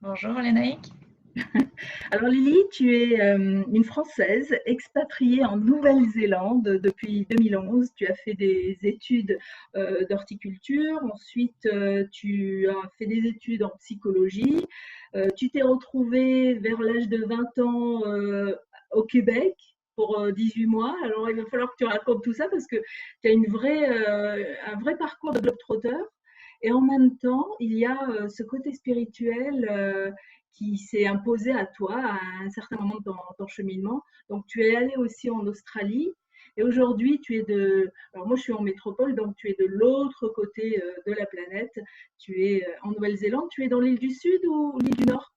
Bonjour Lénaïque. Alors Lily, tu es une Française expatriée en Nouvelle-Zélande depuis 2011. Tu as fait des études d'horticulture, ensuite tu as fait des études en psychologie. Tu t'es retrouvée vers l'âge de 20 ans au Québec pour 18 mois. Alors il va falloir que tu racontes tout ça parce que tu as un vrai parcours de globetrotter. Et en même temps, il y a ce côté spirituel qui s'est imposé à toi à un certain moment dans ton cheminement. Donc, tu es allé aussi en Australie. Et aujourd'hui, tu es de. Alors, moi, je suis en métropole, donc tu es de l'autre côté de la planète. Tu es en Nouvelle-Zélande. Tu es dans l'île du Sud ou l'île du Nord?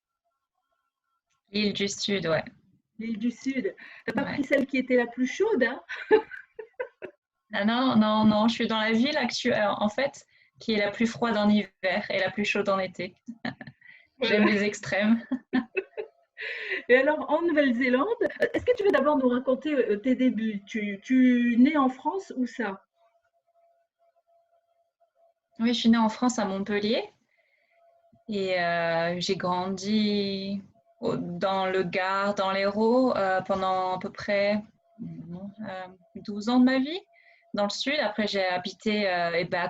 L'île du Sud, ouais. L'île du Sud. T'as pas Ouais. pris celle qui était la plus chaude, hein? Ah non, non, non, je suis dans la ville actuelle, en fait, qui est la plus froide en hiver et la plus chaude en été. J'aime Voilà. les extrêmes. Et alors, en Nouvelle-Zélande, est-ce que tu veux d'abord nous raconter tes débuts? Tu nais en France ou ça? Oui, je suis née en France à Montpellier et j'ai grandi dans le Gard, dans l'Hérault, pendant à peu près non, 12 ans de ma vie, dans le sud. Après, j'ai habité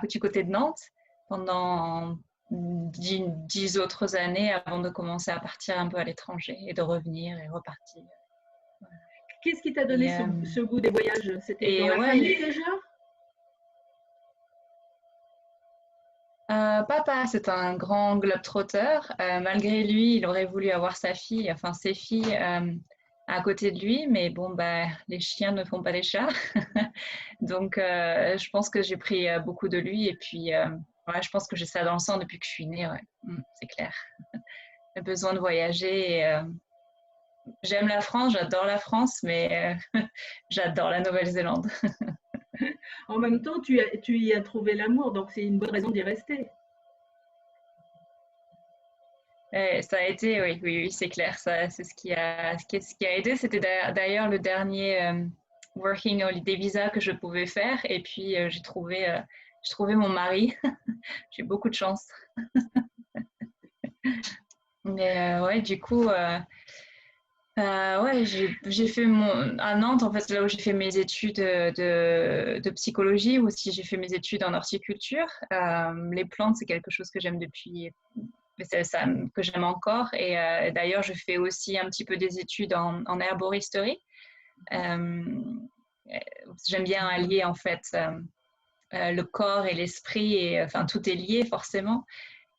du côté de Nantes pendant 10 autres années avant de commencer à partir un peu à l'étranger et de revenir et repartir. Qu'est-ce qui t'a donné Et, ce goût des voyages? C'était dans et la ouais, famille déjà? papa, c'est un grand globetrotter. Malgré lui, il aurait voulu avoir sa fille, enfin ses filles, à côté de lui, mais bon, bah, les chiens ne font pas les chats. Donc, je pense que j'ai pris beaucoup de lui. Et puis, ouais, je pense que j'ai ça dans le sang depuis que je suis née. Ouais. C'est clair. J'ai besoin de voyager. J'aime la France, j'adore la France, mais j'adore la Nouvelle-Zélande. En même temps, tu y as trouvé l'amour, donc c'est une bonne raison d'y rester. Ça a été, oui, oui, oui, c'est clair. Ça, c'est ce qui a aidé. C'était d'ailleurs le dernier Working Holiday Visa que je pouvais faire. Et puis, j'ai trouvé mon mari. J'ai beaucoup de chance. Mais ouais, du coup, ouais, j'ai fait à Nantes, en fait, c'est là où j'ai fait mes études de psychologie, ou aussi j'ai fait mes études en horticulture. Les plantes, c'est quelque chose que j'aime depuis, mais c'est ça que j'aime encore. Et d'ailleurs, je fais aussi un petit peu des études en herboristerie. Euh, J'aime bien allier en fait le corps et l'esprit, et enfin tout est lié forcément.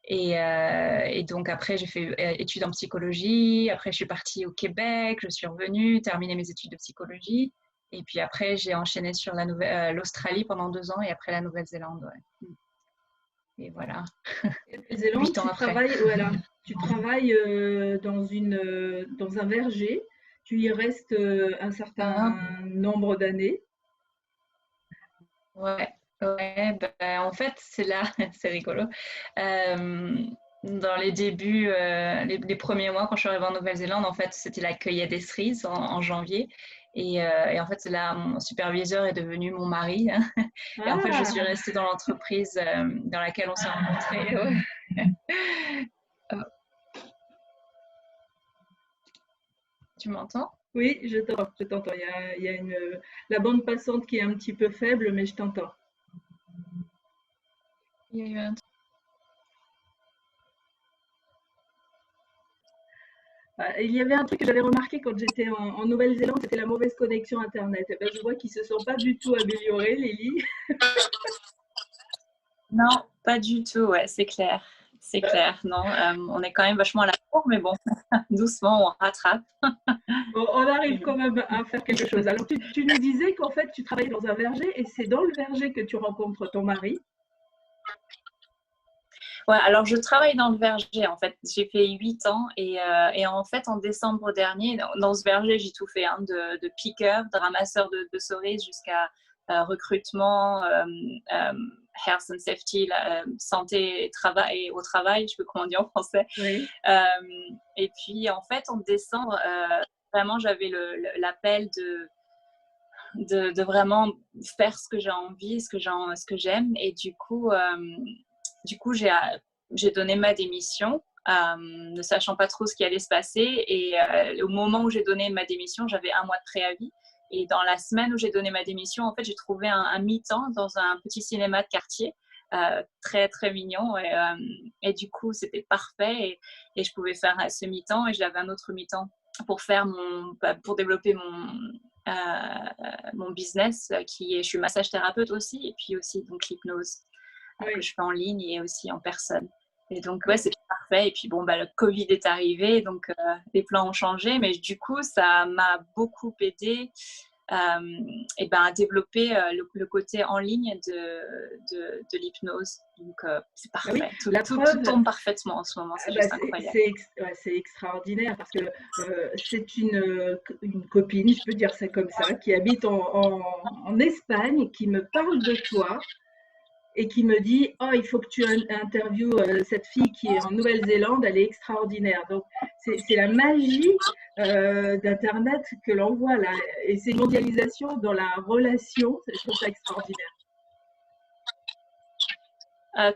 Et donc après, j'ai fait études en psychologie. Après, je suis partie au Québec. Je suis revenue, terminé mes études de psychologie. Et puis après, j'ai enchaîné sur l'Australie pendant 2 ans et après la Nouvelle-Zélande. Ouais. Et voilà, En Nouvelle-Zélande, 8 ans tu après. travailles, voilà, tu travailles dans un verger. Tu y restes un certain Ah, nombre d'années. ouais, ouais, ben, en fait, c'est là, c'est rigolo. Euh, Dans les débuts, les premiers mois, quand je suis arrivée en Nouvelle-Zélande, en fait, c'était la cueillette des cerises en janvier. Et en fait, c'est là, mon superviseur est devenu mon mari. Et en fait, je suis Ah, restée dans l'entreprise dans laquelle on s'est rencontrés. Ouais. Oh, tu m'entends? oui, je t'entends. Il y a la bande passante qui est un petit peu faible, mais je t'entends. Il y a eu un Il y avait un truc que j'avais remarqué quand j'étais en Nouvelle-Zélande, c'était la mauvaise connexion Internet. Eh ben, je vois qu'ils se sont pas du tout améliorés, Lily. Non, pas du tout, ouais, c'est clair. C'est clair, non. On est quand même vachement à la cour, mais bon, doucement, on rattrape. Bon, on arrive quand même à faire quelque chose. Alors, tu nous disais qu'en fait, tu travailles dans un verger et c'est dans le verger que tu rencontres ton mari. Ouais, alors je travaille dans le verger, en fait. J'ai fait 8 ans et en fait, en décembre dernier, dans ce verger, j'ai tout fait, hein, de piqueur, de ramasseur de cerises jusqu'à recrutement, health and safety, santé et travail, au travail, je sais pas comment on dit en français. Oui. Euh, et puis, en fait, en décembre, vraiment, j'avais l'appel de vraiment faire ce que j'ai envie, ce que j'aime. Et du coup, j'ai donné ma démission. ne sachant pas trop ce qui allait se passer. Et au moment où j'ai donné ma démission, j'avais 1 mois de préavis. Et dans la semaine où j'ai donné ma démission, en fait, j'ai trouvé un mi-temps dans un petit cinéma de quartier, très, très mignon. Et du coup, c'était parfait. Et je pouvais faire ce mi-temps et j'avais un autre mi-temps pour faire pour développer mon business, je suis massage thérapeute aussi, et puis aussi donc l'hypnose que je fais en ligne et aussi en personne. Et donc, ouais, c'est parfait. Et puis, bon, le Covid est arrivé, donc les plans ont changé. Mais du coup, ça m'a beaucoup aidé à développer le côté en ligne de l'hypnose. Donc, c'est parfait. Oui, tout tombe parfaitement en ce moment. C'est juste incroyable. C'est extraordinaire parce que c'est une copine, je peux dire ça comme ça, qui habite en Espagne, qui me parle de toi et qui me dit: «Oh, il faut que tu interviewes cette fille qui est en Nouvelle-Zélande, elle est extraordinaire». Donc, c'est la magie d'Internet que l'on voit là. Et c'est une mondialisation dans la relation, je trouve ça extraordinaire.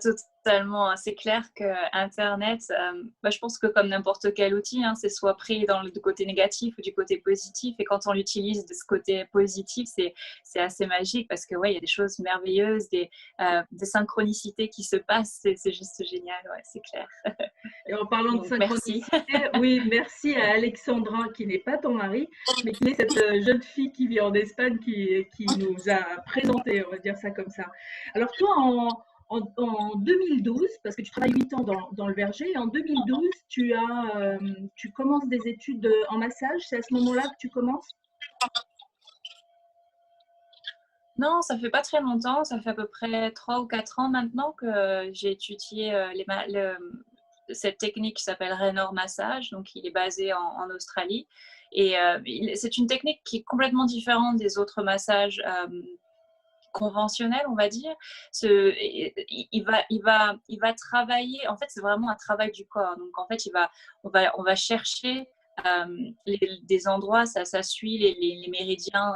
Totalement. C'est clair que Internet, je pense que comme n'importe quel outil, c'est soit pris dans le côté négatif ou du côté positif. Et quand on l'utilise de ce côté positif, c'est assez magique parce que, ouais, il y a des choses merveilleuses, des synchronicités qui se passent. C'est juste génial, ouais, c'est clair. Et en parlant de synchronicité, oui, merci à Alexandra, qui n'est pas ton mari, mais qui est cette jeune fille qui vit en Espagne, qui nous a présenté, on va dire ça comme ça. Alors toi, en 2012, parce que tu travailles 8 ans dans le Verger, et en 2012, tu commences des études en massage. C'est à ce moment-là que tu commences? Non, ça fait pas très longtemps. Ça fait à peu près 3 ou 4 ans maintenant que j'ai étudié cette technique qui s'appelle Raynor Massage. Donc, il est basé en Australie. Et c'est une technique qui est complètement différente des autres massages conventionnel, on va dire. Il va travailler, en fait, c'est vraiment un travail du corps. Donc, en fait, on va chercher des endroits, ça suit les méridiens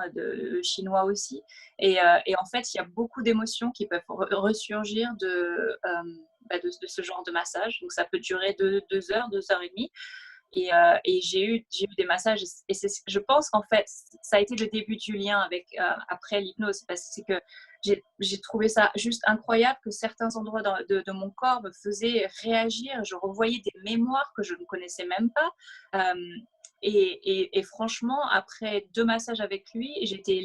chinois aussi. Et en fait, il y a beaucoup d'émotions qui peuvent ressurgir de ce genre de massage. Donc, ça peut durer 2 heures, 2 heures et demie. Et j'ai eu des massages et je pense qu'en fait ça a été le début du lien avec après l'hypnose, parce que j'ai trouvé ça juste incroyable que certains endroits de mon corps me faisaient réagir. Je revoyais des mémoires que je ne connaissais même pas. Et franchement, après 2 massages avec lui, j'étais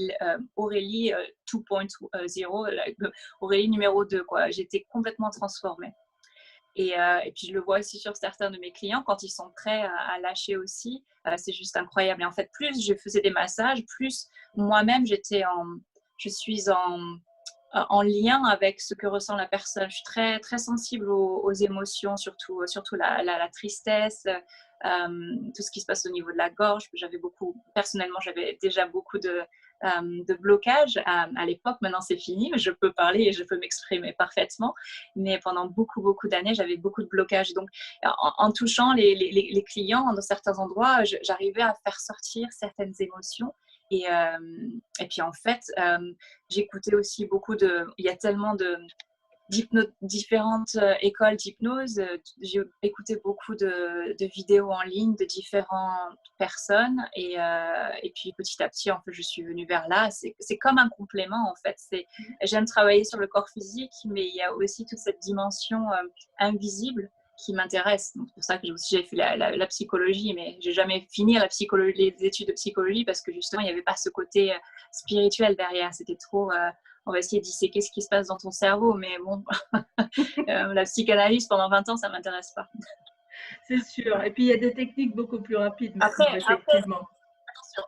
Aurélie 2.0, Aurélie numéro 2, quoi. J'étais complètement transformée. Et puis, je le vois aussi sur certains de mes clients, quand ils sont prêts à lâcher aussi, c'est juste incroyable. Et en fait, plus je faisais des massages, plus moi-même, je suis en lien avec ce que ressent la personne. Je suis très, très sensible aux émotions, surtout la tristesse, tout ce qui se passe au niveau de la gorge. Personnellement, j'avais déjà beaucoup de blocages à l'époque. Maintenant, c'est fini, mais je peux parler et je peux m'exprimer parfaitement. Mais pendant beaucoup, beaucoup d'années, j'avais beaucoup de blocages. Donc, en touchant les clients dans certains endroits, j'arrivais à faire sortir certaines émotions. Et puis, en fait, j'écoutais aussi il y a tellement différentes écoles d'hypnose. J'ai écouté beaucoup de vidéos en ligne de différentes personnes. Et puis, petit à petit, en fait, je suis venue vers là. C'est comme un complément, en fait. J'aime travailler sur le corps physique, mais il y a aussi toute cette dimension invisible qui m'intéresse. Donc, c'est pour ça que j'ai fait la psychologie, mais j'ai jamais fini les études de psychologie parce que justement, il n'y avait pas ce côté spirituel derrière. C'était trop, on va essayer de disséquer ce qui se passe dans ton cerveau, mais bon, la psychanalyse pendant 20 ans, ça ne m'intéresse pas. C'est sûr. Et puis, il y a des techniques beaucoup plus rapides maintenant, effectivement. Attention.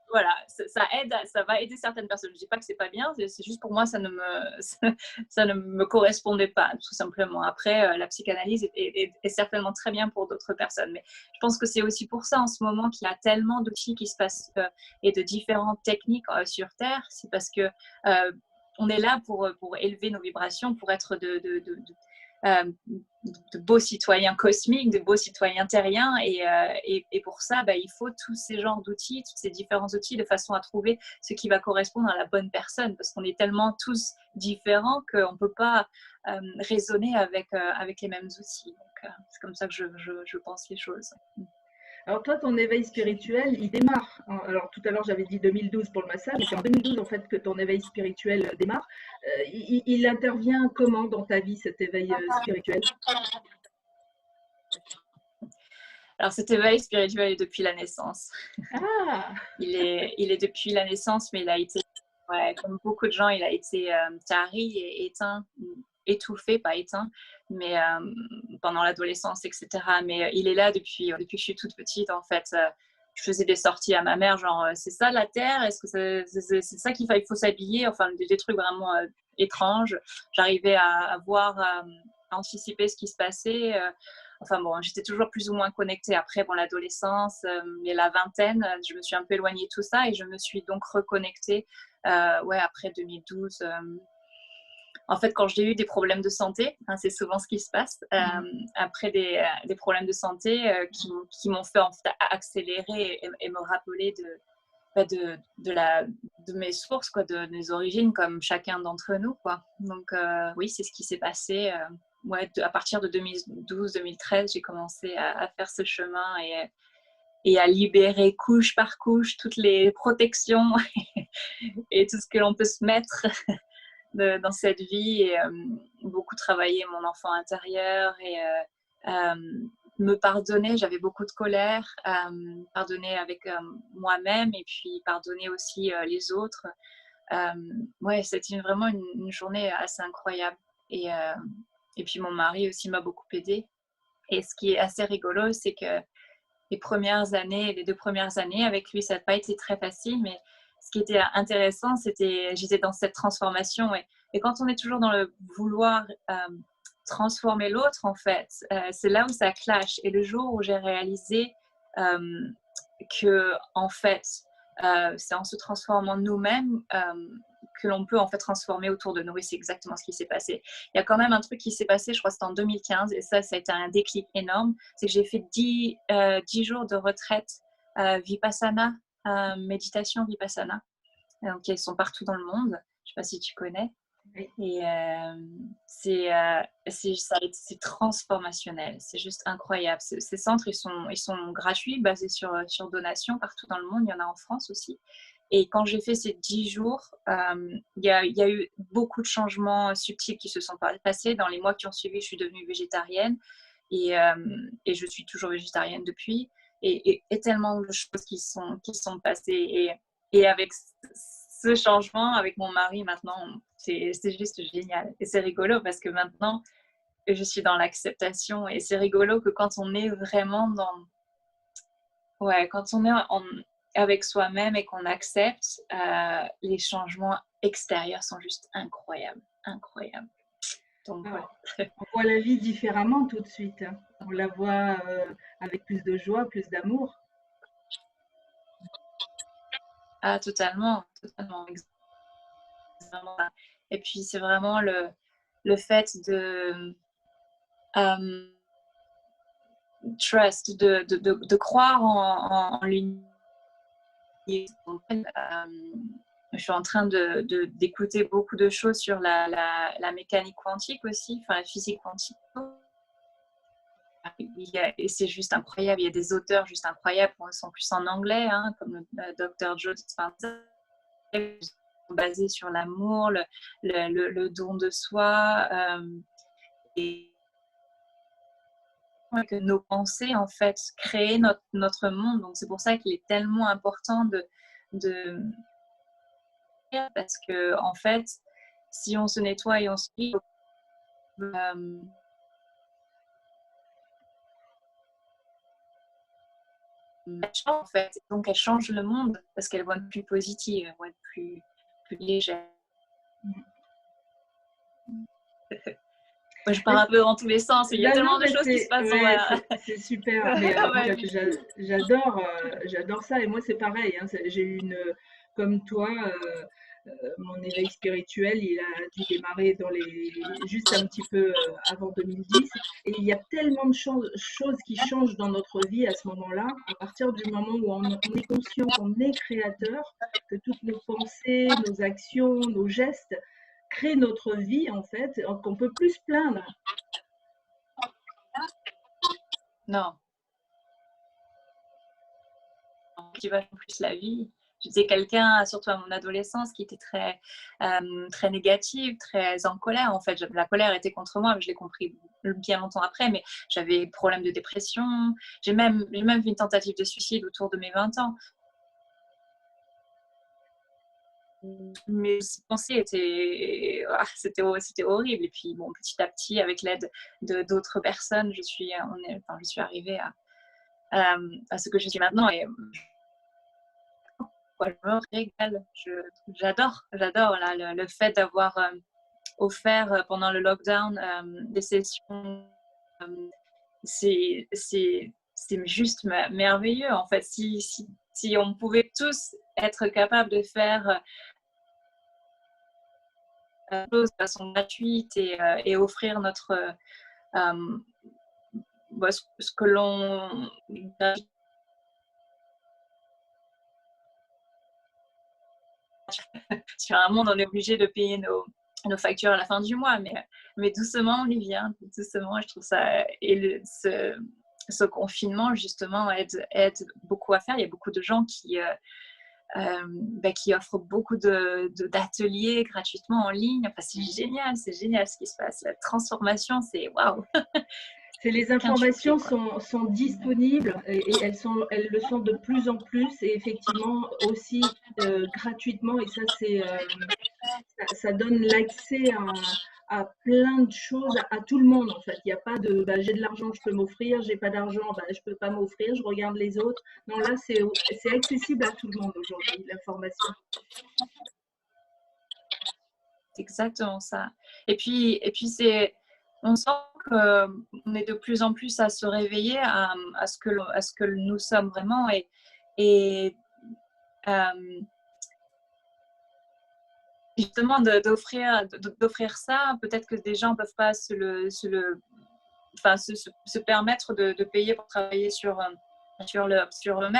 Voilà, ça va aider certaines personnes. Je ne dis pas que c'est pas bien, c'est juste pour moi, ça ne me correspondait pas, tout simplement. Après, la psychanalyse est certainement très bien pour d'autres personnes. Mais je pense que c'est aussi pour ça, en ce moment, qu'il y a tellement d'outils qui se passent et de différentes techniques sur Terre. C'est parce que on est là pour élever nos vibrations, pour être de beaux citoyens cosmiques, de beaux citoyens terriens. Et pour ça, il faut tous ces genres d'outils, tous ces différents outils de façon à trouver ce qui va correspondre à la bonne personne, parce qu'on est tellement tous différents qu'on ne peut pas raisonner avec les mêmes outils. Donc, c'est comme ça que je pense les choses. Alors toi, ton éveil spirituel, il démarre. Alors tout à l'heure, j'avais dit 2012 pour le massage, mais c'est en 2012 en fait que ton éveil spirituel démarre. Il intervient comment dans ta vie, cet éveil spirituel? Alors cet éveil spirituel est depuis la naissance. Ah! Il est depuis la naissance, mais il a été, comme beaucoup de gens, il a été tari et éteint, étouffé, pas éteint, mais pendant l'adolescence, etc. Mais il est là depuis que je suis toute petite, en fait. Je faisais des sorties à ma mère, genre, c'est ça la Terre? Est-ce que c'est ça qu'il faut s'habiller? Enfin, des trucs vraiment étranges. J'arrivais à voir, à anticiper ce qui se passait. Enfin bon, j'étais toujours plus ou moins connectée. Après, bon, l'adolescence et la vingtaine, je me suis un peu éloignée de tout ça et je me suis donc reconnectée après 2012. En fait, quand j'ai eu des problèmes de santé, c'est souvent ce qui se passe, après des problèmes de santé qui m'ont fait en fait accélérer et me rappeler de mes sources, quoi, de mes origines, comme chacun d'entre nous, quoi. Donc oui, c'est ce qui s'est passé. À partir de 2012-2013, j'ai commencé à faire ce chemin et à libérer couche par couche toutes les protections et tout ce que l'on peut se mettre dans cette vie, et beaucoup travailler mon enfant intérieur et me pardonner. J'avais beaucoup de colère, pardonner avec moi-même et puis pardonner aussi les autres. C'était vraiment une journée assez incroyable. Et puis mon mari aussi m'a beaucoup aidée. Et ce qui est assez rigolo, c'est que les 2 premières années avec lui, ça n'a pas été très facile, mais ce qui était intéressant, j'étais dans cette transformation. Et quand on est toujours dans le vouloir transformer l'autre, en fait, c'est là où ça clash. Et le jour où j'ai réalisé que, en fait, c'est en se transformant nous-mêmes que l'on peut en fait transformer autour de nous, et c'est exactement ce qui s'est passé. Il y a quand même un truc qui s'est passé, je crois que c'était en 2015, et ça a été un déclic énorme, c'est que j'ai fait 10 jours de retraite Vipassana, méditation Vipassana, donc ils sont partout dans le monde, je ne sais pas si tu connais. Et c'est transformationnel, c'est juste incroyable. Ces centres, ils sont gratuits, basés sur donation partout dans le monde, il y en a en France aussi. Et quand j'ai fait ces 10 jours, il y a eu beaucoup de changements subtils qui se sont passés. Dans les mois qui ont suivi, je suis devenue végétarienne et je suis toujours végétarienne depuis. Et tellement de choses qui sont passées. Et avec ce changement, avec mon mari maintenant, c'est juste génial. Et c'est rigolo parce que maintenant, je suis dans l'acceptation. Et c'est rigolo que quand on est vraiment quand on est avec soi-même et qu'on accepte, les changements extérieurs sont juste incroyables. Incroyables. Donc, on voit la vie différemment tout de suite. On la voit avec plus de joie, plus d'amour. Ah, totalement, totalement. Et puis, c'est vraiment le fait de trust, de croire en l'unité. Je suis en train d'écouter beaucoup de choses sur la mécanique quantique aussi, enfin la physique quantique. Et c'est juste incroyable. Il y a des auteurs juste incroyables, ils sont plus en anglais, comme le Dr. Joe Dispenza, basé sur l'amour, le don de soi, et que nos pensées en fait créent notre monde. Donc c'est pour ça qu'il est tellement important de parce que en fait, si on se nettoie et on se lit, en fait, donc elle change le monde parce qu'elle va être plus positive, elle va être plus légère. Je pars un peu dans tous les sens, il y a tellement de choses qui se passent. C'est super. Mais j'adore ça, et moi c'est pareil. J'ai eu comme toi, mon éveil spirituel, il a dû démarrer juste un petit peu avant 2010. Et il y a tellement de choses qui changent dans notre vie à ce moment-là, à partir du moment où on est conscient qu'on est créateur, que toutes nos pensées, nos actions, nos gestes créent notre vie, en fait, qu'on peut plus se plaindre. Non, qui va plus la vie. J'étais quelqu'un, surtout à mon adolescence, qui était très négative, très en colère. En fait, la colère était contre moi, mais je l'ai compris bien longtemps après. Mais j'avais des problèmes de dépression. J'ai même fait une tentative de suicide autour de mes 20 ans. Mes pensées c'était horrible. Et puis, bon, petit à petit, avec l'aide d'autres personnes, je suis arrivée à ce que je suis maintenant. Et je me régale. J'adore là, le fait d'avoir offert pendant le lockdown des sessions. C'est juste merveilleux, en fait. Si on pouvait tous être capables de faire choses de façon gratuite et offrir ce que l'on sur un monde, on est obligé de payer nos factures à la fin du mois, mais doucement on y vient, doucement. Je trouve ça, et ce confinement justement aide beaucoup à faire. Il y a beaucoup de gens qui offrent beaucoup d'ateliers gratuitement en ligne. Enfin, c'est génial ce qui se passe. La transformation, c'est waouh. Les informations sont disponibles et elles le sont de plus en plus, et effectivement aussi gratuitement, et ça donne l'accès à plein de choses à tout le monde, en fait. Il n'y a pas de j'ai de l'argent, je peux m'offrir, j'ai pas d'argent, je peux pas m'offrir, je regarde les autres. Non, là c'est accessible à tout le monde aujourd'hui, l'information. C'est exactement ça. Et puis on sent qu'on est de plus en plus à se réveiller à ce que nous sommes vraiment, et justement d'offrir ça. Peut-être que des gens peuvent pas se permettre de payer pour travailler sur eux-mêmes.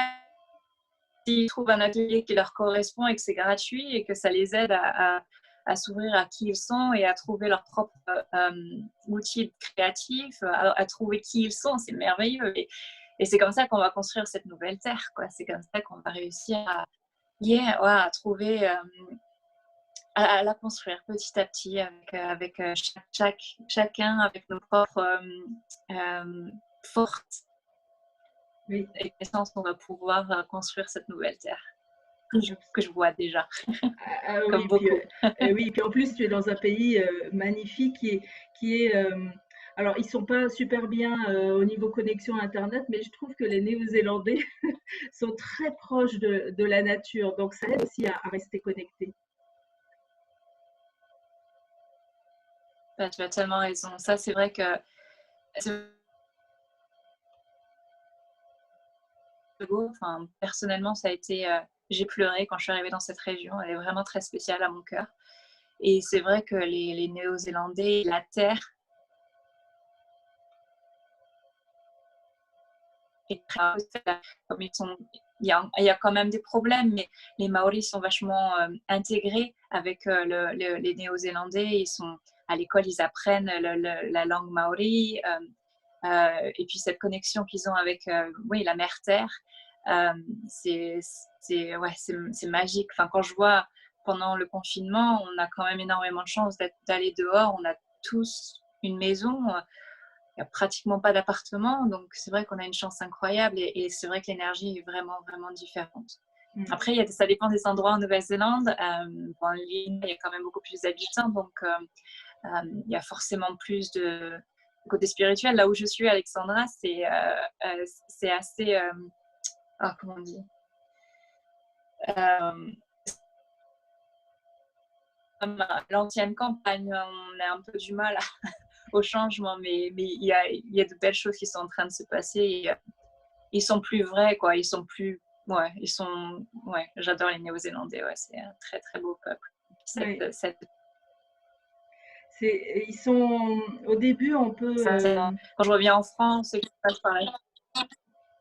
S'ils trouvent un atelier qui leur correspond et que c'est gratuit et que ça les aide à s'ouvrir à qui ils sont et à trouver leur propre outil créatif, à trouver qui ils sont, c'est merveilleux. Et c'est comme ça qu'on va construire cette nouvelle terre, quoi. C'est comme ça qu'on va réussir à trouver, à la construire petit à petit avec chacun, avec nos propres forces. Oui. Et essence, on va pouvoir construire cette nouvelle terre que je vois déjà. Comme oui, beaucoup. Oui, puis en plus tu es dans un pays magnifique qui est alors ils sont pas super bien au niveau connexion internet, mais je trouve que les Néo-Zélandais sont très proches de la nature, donc ça aide aussi à rester connecté. Tu as tellement raison. Ça, c'est vrai que enfin, personnellement, ça a été j'ai pleuré quand je suis arrivée dans cette région. Elle est vraiment très spéciale à mon cœur. Et c'est vrai que les Néo-Zélandais, la terre, comme il y a quand même des problèmes, mais les Maoris sont vachement intégrés avec les Néo-Zélandais. À l'école, ils apprennent la langue maori, et puis cette connexion qu'ils ont avec la mère terre, c'est magique. Enfin, quand je vois pendant le confinement, on a quand même énormément de chance d'aller dehors. On a tous une maison. Il n'y a pratiquement pas d'appartement, donc c'est vrai qu'on a une chance incroyable, et c'est vrai que l'énergie est vraiment, vraiment différente. Après, ça dépend des endroits en Nouvelle-Zélande. L'île, il y a quand même beaucoup plus d'habitants, donc il y a forcément plus de côté spirituel. Là où je suis, Alexandra, c'est assez... comment on dit l'ancienne campagne, on a un peu du mal au changement, mais il y a de belles choses qui sont en train de se passer. Et, ils sont plus vrais, quoi. Ils sont plus... j'adore les Néo-Zélandais. Ouais, c'est un très, très beau peuple. Oui. cette Ils sont au début, on peut. Quand je reviens en France, c'est pas pareil.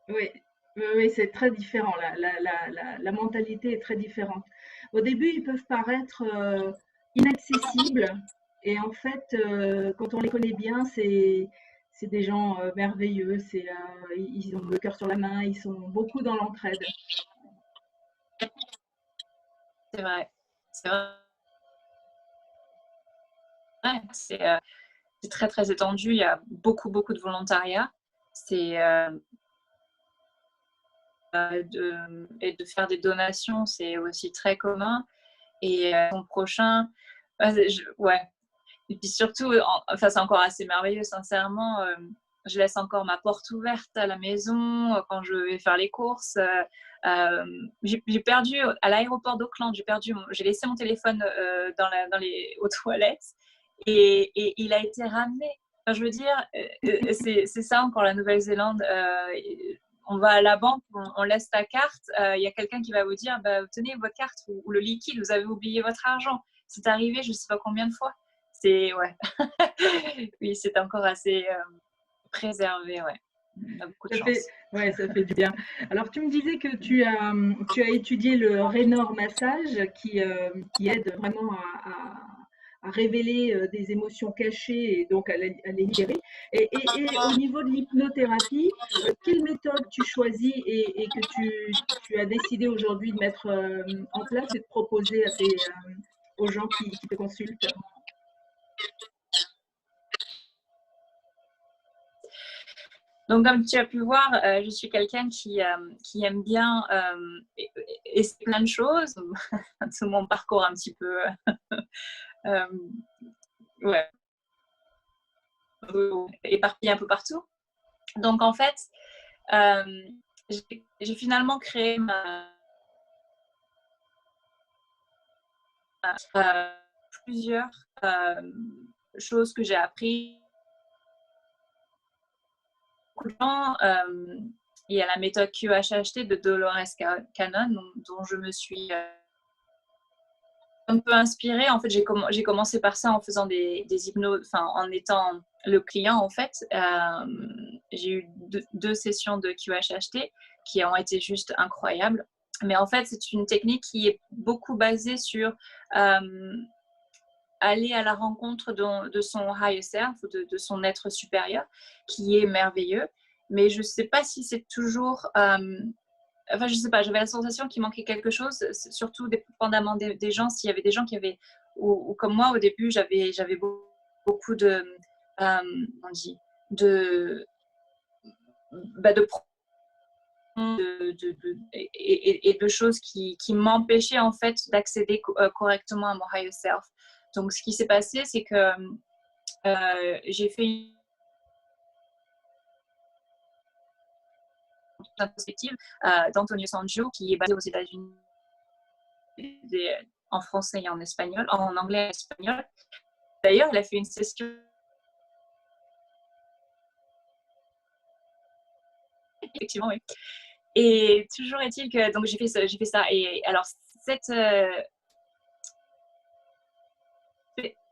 Oui, oui, oui, c'est très différent. La mentalité est très différente. Au début, ils peuvent paraître inaccessibles, et en fait, quand on les connaît bien, c'est des gens merveilleux. Ils ont le cœur sur la main, ils sont beaucoup dans l'entraide. C'est vrai. C'est vrai. C'est très, très étendu. Il y a beaucoup, beaucoup de volontariat. C'est et de faire des donations, c'est aussi très commun. Et ton prochain, ouais. Et puis surtout, enfin, c'est encore assez merveilleux, sincèrement. Je laisse encore ma porte ouverte à la maison quand je vais faire les courses. J'ai perdu à l'aéroport d'Auckland, j'ai laissé mon téléphone aux toilettes, et il a été ramené. Enfin, je veux dire, c'est ça encore la Nouvelle-Zélande. On va à la banque, on laisse ta carte, il y a quelqu'un qui va vous dire bah, tenez votre carte ou le liquide, vous avez oublié votre argent. C'est arrivé je ne sais pas combien de fois. C'est ouais. Oui, c'est encore assez préservé, ouais. On a beaucoup de chance. Ouais, ça fait du bien. Alors, tu me disais que tu as étudié le Raynor Massage qui aide vraiment à révéler des émotions cachées et donc à les libérer. Et au niveau de l'hypnothérapie, quelle méthode tu choisis et que tu as décidé aujourd'hui de mettre en place et de proposer aux gens qui te consultent? Donc, comme tu as pu voir, je suis quelqu'un qui aime bien essayer plein de choses. Tout mon parcours un petit peu euh, ouais, éparpillé un peu partout. Donc, en fait, euh, j'ai finalement créé plusieurs choses que j'ai appris. Beaucoup de gens, il y a la méthode QHHT de Dolores Cannon, dont je me suis un peu inspirée. En fait, j'ai commencé par ça en faisant des hypnoses, enfin, en étant le client, en fait. J'ai eu deux sessions de QHHT qui ont été juste incroyables. Mais en fait, c'est une technique qui est beaucoup basée sur aller à la rencontre de son higher self, ou de son être supérieur, qui est merveilleux. Mais je ne sais pas si c'est toujours... enfin, je ne sais pas, j'avais la sensation qu'il manquait quelque chose, surtout dépendamment des gens. S'il y avait des gens qui avaient... Ou comme moi, au début, j'avais beaucoup de... on dit de... Bah, et de choses qui m'empêchaient en fait d'accéder correctement à mon higher self. Donc, ce qui s'est passé, c'est que j'ai fait une perspective d'Antonio Sanjo, qui est basé aux États-Unis, en français et en espagnol, en anglais et en espagnol. D'ailleurs, il a fait une session. Effectivement, oui. Et toujours est-il que donc j'ai fait ça. Et alors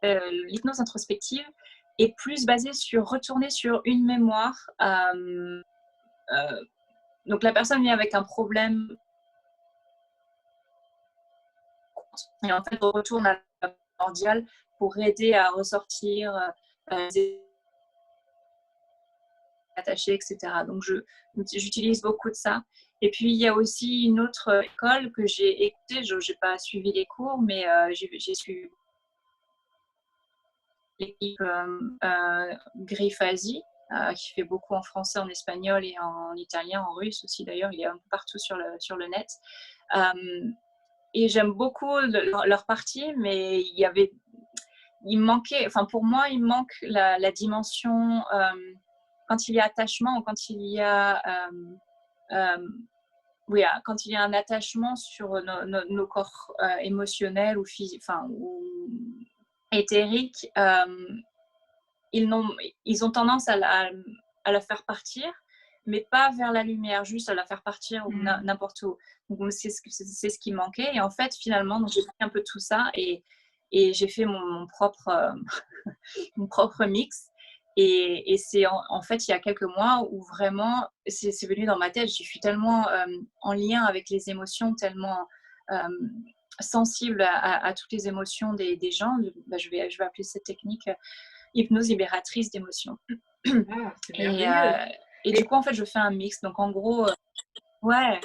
l'hypnose introspective est plus basée sur retourner sur une mémoire. Donc la personne vient avec un problème et en fait on retourne à la primordiale pour aider à ressortir des attachés, etc. Donc j'utilise beaucoup de ça. Et puis il y a aussi une autre école que j'ai écoutée. Je n'ai pas suivi les cours, mais j'ai suivi l'équipe Grifasi, qui fait beaucoup en français, en espagnol et en italien, en russe aussi d'ailleurs. Il est un peu partout sur le net. Et j'aime beaucoup leur partie, mais il manquait, enfin pour moi, il manque la dimension quand il y a attachement ou quand il y a oui, quand il y a un attachement sur nos corps émotionnels ou physiques, enfin, ou éthériques, ils ont tendance à la faire partir, mais pas vers la lumière, juste à la faire partir n'importe où. Donc c'est ce qui manquait. Et en fait, finalement, j'ai pris un peu tout ça et et j'ai fait mon propre, mon propre mix. Et c'est en fait, il y a quelques mois où vraiment, c'est venu dans ma tête. Je suis tellement en lien avec les émotions, tellement sensible à toutes les émotions des gens. Bah, je vais appeler cette technique hypnose libératrice d'émotions. Ah, c'est Et, merveilleux. et du coup, en fait, je fais un mix. Donc, en gros, ouais.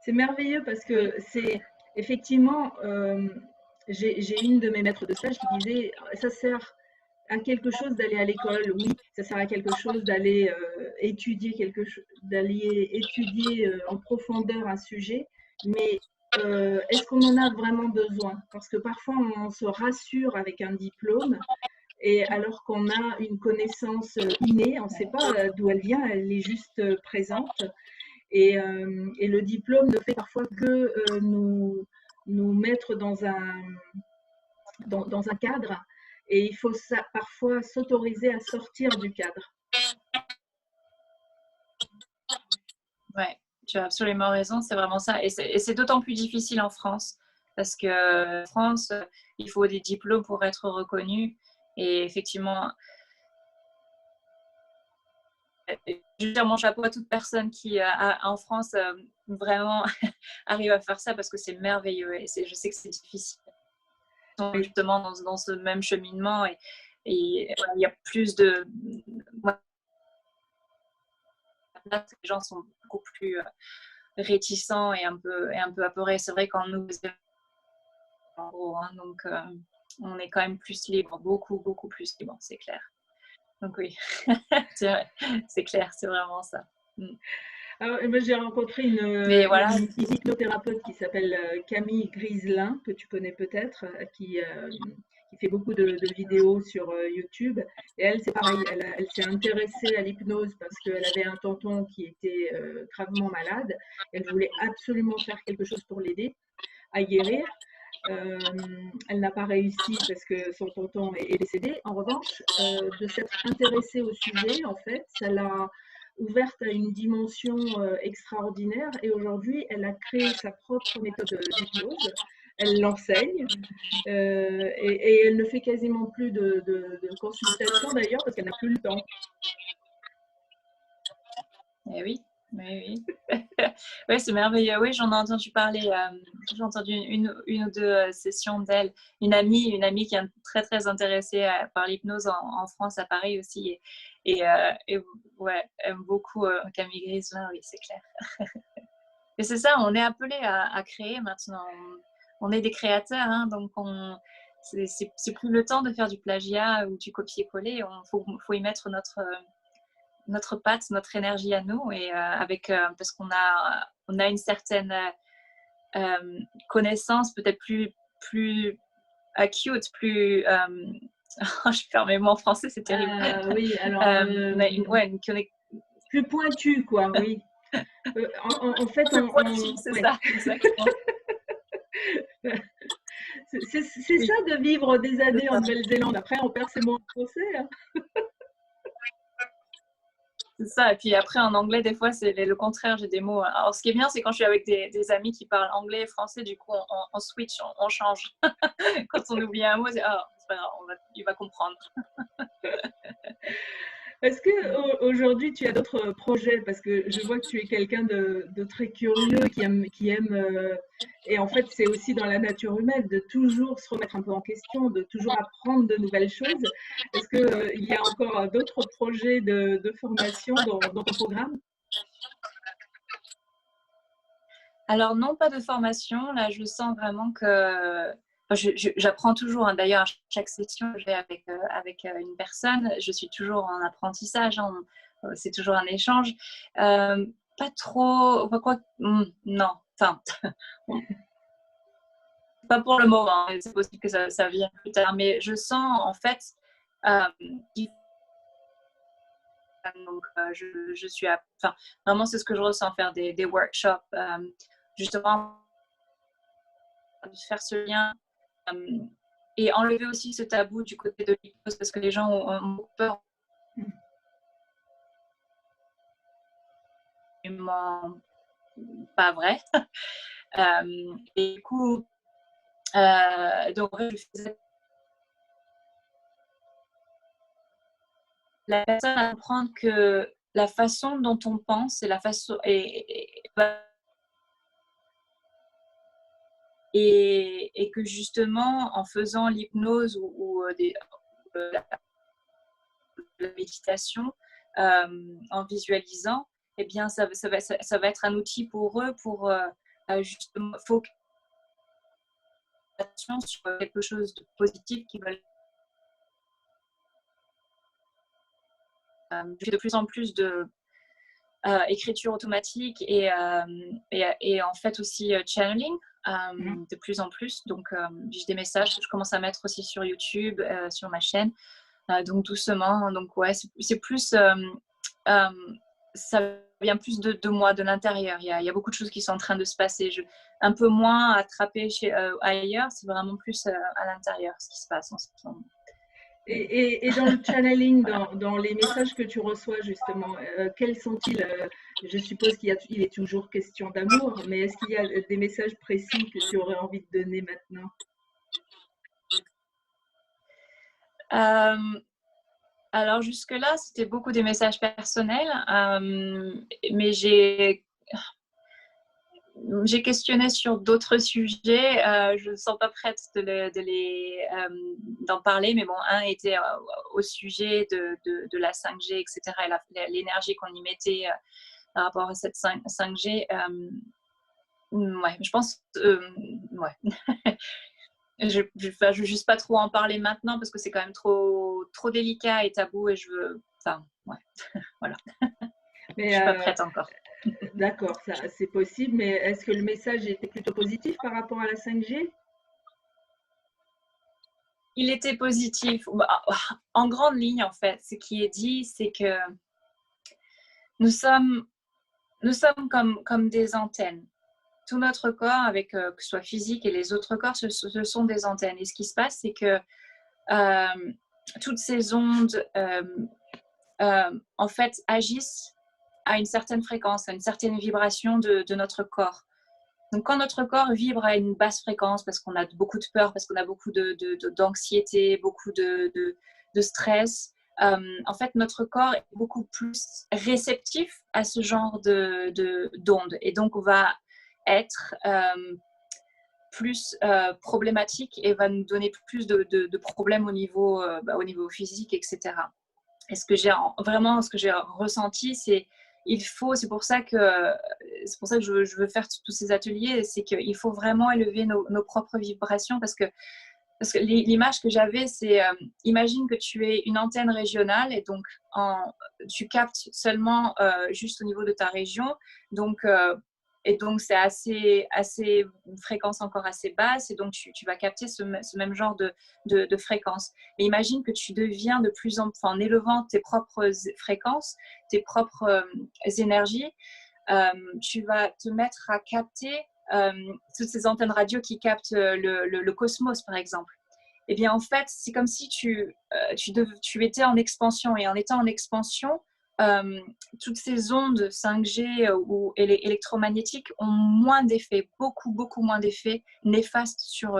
C'est merveilleux parce Oui. que c'est effectivement, j'ai une de mes maîtres de stage qui disait, ça sert à quelque chose d'aller à l'école, oui, ça sert à quelque chose d'aller étudier quelque chose, d'aller étudier en profondeur un sujet, mais est-ce qu'on en a vraiment besoin? Parce que parfois on se rassure avec un diplôme, et alors qu'on a une connaissance innée, on ne sait pas d'où elle vient, elle est juste présente. Et le diplôme ne fait parfois que nous mettre dans un cadre, et il faut parfois s'autoriser à sortir du cadre. Ouais, tu as absolument raison, c'est vraiment ça. Et c'est d'autant plus difficile en France, parce que en France, il faut des diplômes pour être reconnu. Et effectivement, je veux dire mon chapeau à toute personne qui, en France, vraiment arrive à faire ça, parce que c'est merveilleux. Et je sais que c'est difficile, justement, dans ce même cheminement. Et il y a plus de... les gens sont beaucoup plus réticents et un peu apeurés. C'est vrai qu'en nous, en gros, hein, donc on est quand même plus libre, beaucoup, beaucoup plus libre, c'est clair. Donc oui, c'est vrai, c'est clair, c'est vraiment ça. Alors, moi, j'ai rencontré Mais voilà. une hypnothérapeute qui s'appelle Camille Griselin, que tu connais peut-être, qui fait beaucoup de vidéos sur YouTube. Et elle, c'est pareil, elle s'est intéressée à l'hypnose parce qu'elle avait un tonton qui était gravement malade. Elle voulait absolument faire quelque chose pour l'aider à guérir. Elle n'a pas réussi parce que son tonton est décédé. En revanche, de s'être intéressée au sujet, en fait, ça l'a ouverte à une dimension extraordinaire. Et aujourd'hui, elle a créé sa propre méthode d'hypnose. Elle l'enseigne et elle ne fait quasiment plus de consultations d'ailleurs parce qu'elle n'a plus le temps. Eh oui, oui, oui. Oui, c'est merveilleux. Oui, j'en ai entendu parler. J'ai entendu une ou deux sessions d'elle. Une amie qui est très, très intéressée par l'hypnose en France, à Paris aussi. Et ouais, aime beaucoup Camille Griselin, oui, c'est clair. Et c'est ça, on est appelé à créer maintenant. On est des créateurs, hein, donc c'est plus le temps de faire du plagiat ou du copier-coller. Il faut y mettre notre patte, notre énergie à nous, et parce qu'on a une certaine connaissance peut-être plus acute, plus je perds mes mots en français, c'est terrible. Oui, alors Une plus pointu, quoi, oui. En fait, c'est ouais. ça, exactement. C'est Oui, ça de vivre des c'est années en ça. Nouvelle-Zélande. Après, on perd ses mots en français. Hein. C'est ça. Et puis après, en anglais, des fois, c'est le contraire. J'ai des mots. Alors, ce qui est bien, c'est quand je suis avec des amis qui parlent anglais et français, du coup, on switch, on change. Quand on oublie un mot, c'est pas grave, il va comprendre. Est-ce que aujourd'hui tu as d'autres projets? Parce que je vois que tu es quelqu'un de très curieux, qui aime et en fait, c'est aussi dans la nature humaine de toujours se remettre un peu en question, de toujours apprendre de nouvelles choses. Est-ce que il y a encore d'autres projets de formation dans ton programme? Alors non, pas de formation. Là, je sens vraiment que j'apprends toujours, hein. D'ailleurs, à chaque session que je vais avec une personne, je suis toujours en apprentissage, hein. C'est toujours un échange. Pas trop. Non, enfin, pas pour le moment, hein. C'est possible que ça vienne plus tard. Mais je sens en fait qu'il donc je suis enfin, vraiment, c'est ce que je ressens, faire des workshops, justement, faire ce lien, et enlever aussi ce tabou du côté de l'hypnose, parce que les gens ont peur, pas vrai. Et du coup, donc je faisais la personne à comprendre que la façon dont on pense et la façon et que justement en faisant l'hypnose ou la méditation, en visualisant, eh bien ça va être un outil pour eux pour justement focaliser sur quelque chose de positif qu'ils veulent. Je fais de plus en plus de écriture automatique et en fait aussi channeling de plus en plus. Donc, j'ai des messages que je commence à mettre aussi sur YouTube, sur ma chaîne. Donc, doucement. Donc, ouais, c'est plus... ça vient plus de moi, de l'intérieur. Il y a beaucoup de choses qui sont en train de se passer. Un peu moins attrapé ailleurs. C'est vraiment plus à l'intérieur ce qui se passe en ce moment. Et dans le channeling, Voilà. dans les messages que tu reçois justement, quels sont-ils? Je suppose qu'il est toujours question d'amour, mais est-ce qu'il y a des messages précis que tu aurais envie de donner maintenant? Alors jusque-là, c'était beaucoup des messages personnels, mais j'ai questionné sur d'autres sujets. Je ne me sens pas prête d'en parler, mais bon, un était au sujet de la 5G, etc., et l'énergie qu'on y mettait par rapport à cette 5G. Ouais, je pense, ouais. Je ne veux juste pas trop en parler maintenant parce que c'est quand même trop délicat et tabou et je veux... Enfin, ouais, voilà. Mais Je suis pas prête encore. d'accord, c'est possible, mais est-ce que le message était plutôt positif par rapport à la 5G? Il était positif. En grande ligne, en fait, ce qui est dit, c'est que nous sommes comme des antennes. Tout notre corps, avec que ce soit physique et les autres corps, ce sont des antennes. Et ce qui se passe, c'est que toutes ces ondes, en fait, agissent à une certaine fréquence, à une certaine vibration de notre corps. Donc, quand notre corps vibre à une basse fréquence, parce qu'on a beaucoup de peur, parce qu'on a beaucoup d'anxiété, beaucoup de stress, en fait, notre corps est beaucoup plus réceptif à ce genre d'ondes. Et donc, on va être plus problématique et va nous donner plus de problèmes au niveau physique, etc. Et ce que j'ai ressenti, c'est c'est pour ça que je veux faire tous ces ateliers, c'est qu'il faut vraiment élever nos propres vibrations parce que l'image que j'avais, c'est imagine que tu es une antenne régionale et donc tu captes seulement juste au niveau de ta région, et donc c'est une fréquence encore assez basse et donc tu vas capter ce même genre de fréquence. Mais imagine que tu deviens de plus en plus, en élevant tes propres fréquences, tes propres énergies, tu vas te mettre à capter toutes ces antennes radio qui captent le cosmos, par exemple. Eh bien, en fait, c'est comme si tu étais en expansion. Et en étant en expansion, toutes ces ondes 5G ou électromagnétiques ont moins d'effets, beaucoup, beaucoup moins d'effets néfastes sur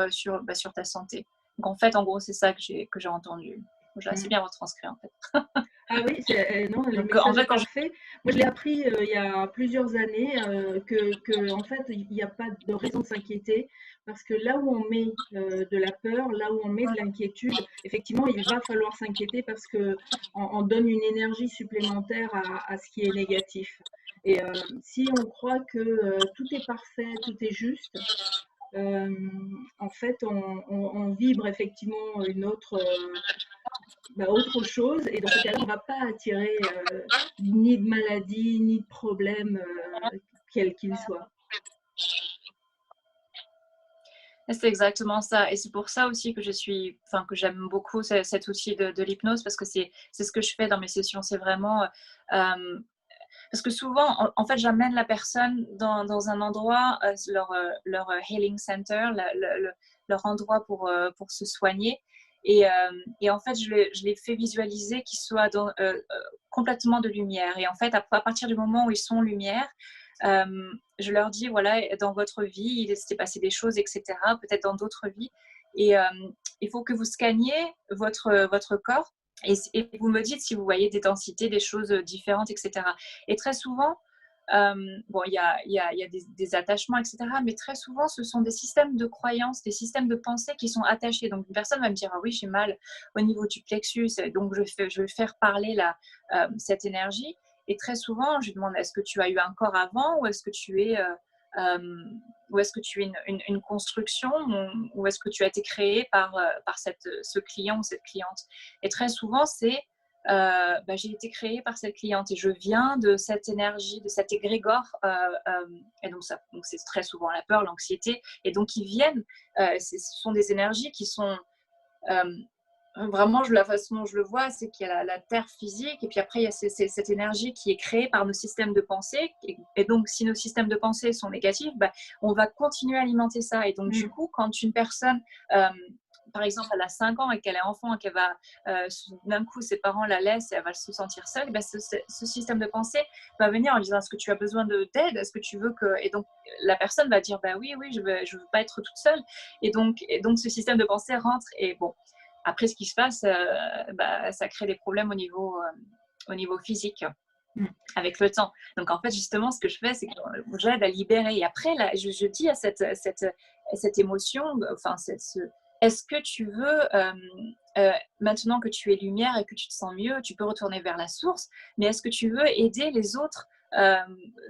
ta santé. Donc, en fait, en gros, c'est ça que j'ai entendu. J'ai assez bien retranscrit, en fait. Ah oui, non, le Donc, message en fait, est parfait. Moi, je l'ai appris il y a plusieurs années en fait, il n'y a pas de raison de s'inquiéter parce que là où on met de la peur, là où on met de l'inquiétude, effectivement, il va falloir s'inquiéter parce que on donne une énergie supplémentaire à ce qui est négatif. Et si on croit que tout est parfait, tout est juste, en fait, on vibre effectivement une autre autre chose. Et dans ce cas-là, on ne va pas attirer ni de maladie, ni de problème, quel qu'il soit. c'est exactement ça. Et c'est pour ça aussi que que j'aime beaucoup cet outil de l'hypnose parce que c'est ce que je fais dans mes sessions. C'est vraiment parce que souvent, en fait, j'amène la personne dans un endroit, leur healing center, leur endroit pour se soigner. Et en fait, je les fais visualiser qu'ils soient complètement de lumière. Et en fait, à partir du moment où ils sont en lumière, je leur dis, voilà, dans votre vie, il s'est passé des choses, etc., peut-être dans d'autres vies. Et il faut que vous scanniez votre corps Et vous me dites si vous voyez des densités, des choses différentes, etc. Et très souvent, bon, il y a des attachements, etc. Mais très souvent, ce sont des systèmes de croyances, des systèmes de pensée qui sont attachés. Donc, une personne va me dire, ah oui, j'ai mal au niveau du plexus, donc je vais faire parler cette énergie. Et très souvent, je lui demande, est-ce que tu as eu un corps avant ou est-ce que tu es... ou est-ce que tu es une construction ou est-ce que tu as été créé par ce client ou cette cliente. Et très souvent, c'est j'ai été créée par cette cliente et je viens de cette énergie, de cet égrégore. Et donc, c'est très souvent la peur, l'anxiété. Et donc, ils viennent, ce sont des énergies qui sont... vraiment, la façon dont je le vois, c'est qu'il y a la terre physique et puis après, il y a cette énergie qui est créée par nos systèmes de pensée. Et donc, si nos systèmes de pensée sont négatifs, on va continuer à alimenter ça. Et donc, du coup, quand une personne... par exemple, elle a 5 ans et qu'elle est enfant et qu'elle va, d'un coup, ses parents la laissent et elle va se sentir seule, ce système de pensée va venir en disant, est-ce que tu as besoin d'aide? Est-ce que tu veux que... Et donc, la personne va dire, oui, je veux pas être toute seule. Et donc, ce système de pensée rentre. Et bon, après, ce qui se passe, ça crée des problèmes au niveau physique avec le temps. Donc, en fait, justement, ce que je fais, c'est que j'aide à libérer. Et après, là, je dis à cette émotion, enfin, est-ce que tu veux, maintenant que tu es lumière et que tu te sens mieux, tu peux retourner vers la source, mais est-ce que tu veux aider les autres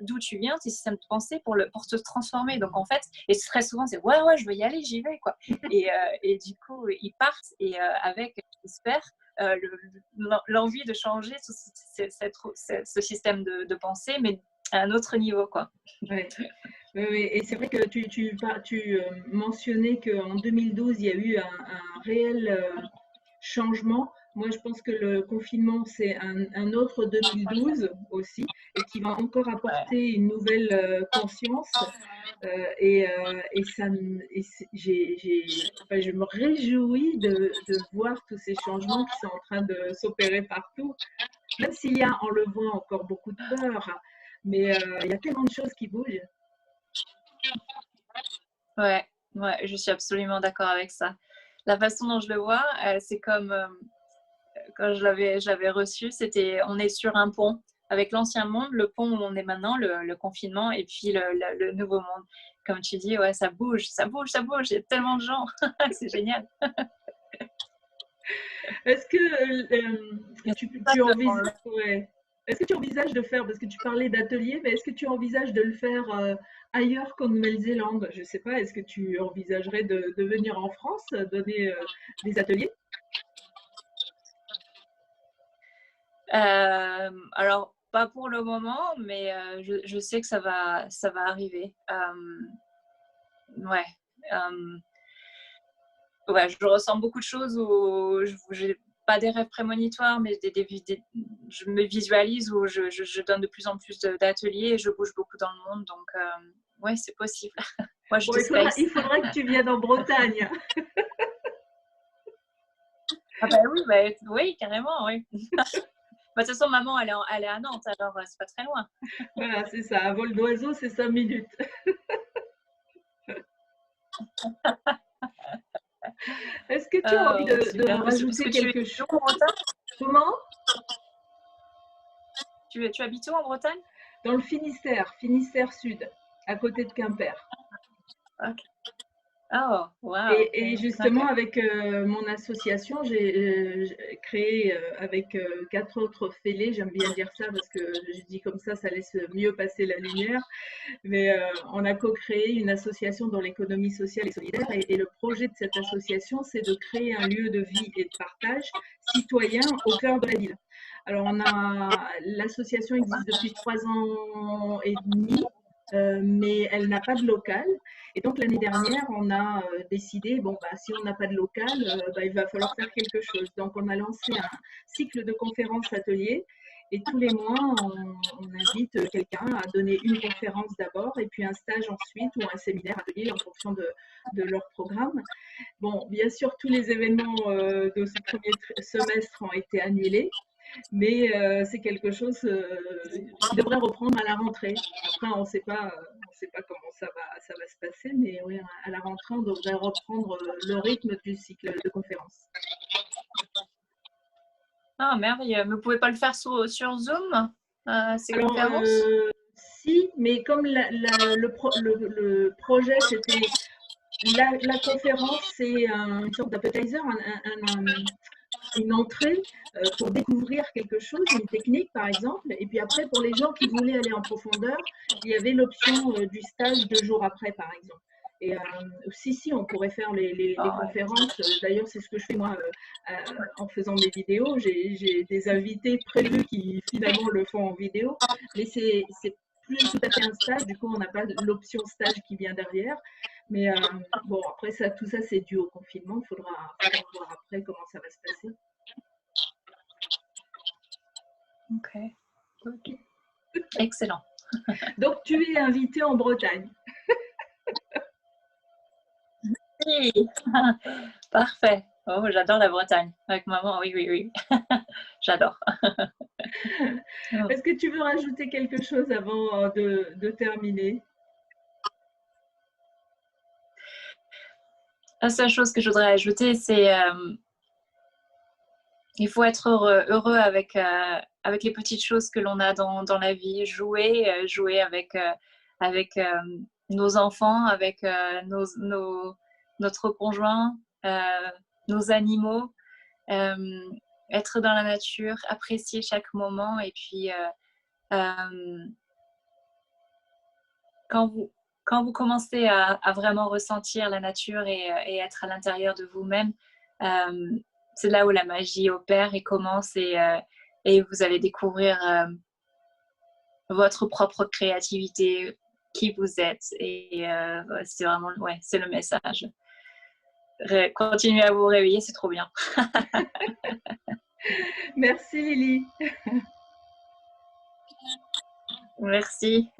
d'où tu viens, tes systèmes de pensée pour te transformer. Donc, en fait, et très souvent, c'est ouais, je veux y aller, j'y vais, quoi. Et du coup, ils partent et avec, j'espère, l'envie de changer ce système de pensée, mais à un autre niveau, quoi. Ouais. Oui, et c'est vrai que tu mentionnais qu'en 2012, il y a eu un réel changement. Moi, je pense que le confinement, c'est un autre 2012 aussi, et qui va encore apporter une nouvelle conscience. Enfin, je me réjouis de voir tous ces changements qui sont en train de s'opérer partout, même s'il y a, on le voit, encore beaucoup de peur, mais il y a tellement de choses qui bougent. Ouais, je suis absolument d'accord avec ça. La façon dont je le vois, c'est comme quand je l'avais reçu, on est sur un pont avec l'ancien monde, le pont où on est maintenant, le confinement, et puis le nouveau monde. Comme tu dis, ouais, ça bouge, il y a tellement de gens, c'est génial. Est-ce que tu envisages, ouais. Est-ce que tu envisages de faire, parce que tu parlais d'atelier, mais est-ce que tu envisages de le faire ailleurs qu'en Nouvelle-Zélande? Je ne sais pas, est-ce que tu envisagerais de venir en France donner des ateliers? Alors, pas pour le moment, mais je sais que ça va arriver. Ouais. Ouais, je ressens beaucoup de choses où je n'ai pas des rêves prémonitoires, mais je me visualise où je donne de plus en plus d'ateliers et je bouge beaucoup dans le monde. Donc, ouais, c'est possible. Moi, je Bon, dis space. il faudra que tu viennes en Bretagne. Ah oui, carrément, oui. De toute façon, maman, elle est à Nantes, alors c'est pas très loin. Voilà, c'est ça. À vol d'oiseau, c'est 5 minutes. Est-ce que tu as envie de rajouter quelque chose? Comment? Tu habites où en Bretagne? Dans le Finistère, Finistère Sud, à côté de Quimper. Ok. Oh, wow. Et justement, avec mon association, j'ai créé avec 4 autres fêlés, j'aime bien dire ça parce que je dis comme ça laisse mieux passer la lumière, mais on a co-créé une association dans l'économie sociale et solidaire et le projet de cette association, c'est de créer un lieu de vie et de partage citoyen au cœur de la ville. Alors, l'association existe depuis 3 ans et demi, mais elle n'a pas de local. Et donc l'année dernière, on a décidé, bon, si on n'a pas de local, il va falloir faire quelque chose. Donc on a lancé un cycle de conférences ateliers. Et tous les mois, on invite quelqu'un à donner une conférence d'abord et puis un stage ensuite ou un séminaire atelier en fonction de leur programme. Bon, bien sûr, tous les événements de ce premier semestre ont été annulés, mais c'est quelque chose qui devrait reprendre à la rentrée. Après, on ne sait pas comment ça va se passer, mais oui, à la rentrée, on devrait reprendre le rythme du cycle de conférences. Ah, merveilleux. Mais vous pouvez pas le faire sur Zoom, ces Alors, conférences? si, mais comme le projet, c'était la conférence, c'est une sorte d'appetizer, une entrée pour découvrir quelque chose, une technique par exemple. Et puis après, pour les gens qui voulaient aller en profondeur, il y avait l'option du stage 2 jours après, par exemple. Et si, on pourrait faire les Ah ouais. conférences. D'ailleurs, c'est ce que je fais moi en faisant mes vidéos. J'ai des invités prévus qui finalement le font en vidéo, mais c'est plus tout à fait un stage. Du coup, on n'a pas l'option stage qui vient derrière. Mais bon, après, tout ça, c'est dû au confinement. Il faudra voir après comment ça va se passer. Ok. Excellent. Donc, tu es invité en Bretagne. Oui. Parfait. Oh, j'adore la Bretagne. Avec maman, oui, oui, oui. J'adore. Est-ce que tu veux rajouter quelque chose avant de terminer? La seule chose que je voudrais ajouter, c'est il faut être heureux avec les petites choses que l'on a dans la vie. Jouer avec nos enfants, avec notre conjoint, nos animaux, être dans la nature, apprécier chaque moment. Et puis, quand vous commencez à vraiment ressentir la nature et être à l'intérieur de vous-même, c'est là où la magie opère et commence, et vous allez découvrir votre propre créativité, qui vous êtes. Et c'est vraiment, ouais, c'est le message. Continuez à vous réveiller, c'est trop bien. Merci Lily. Merci.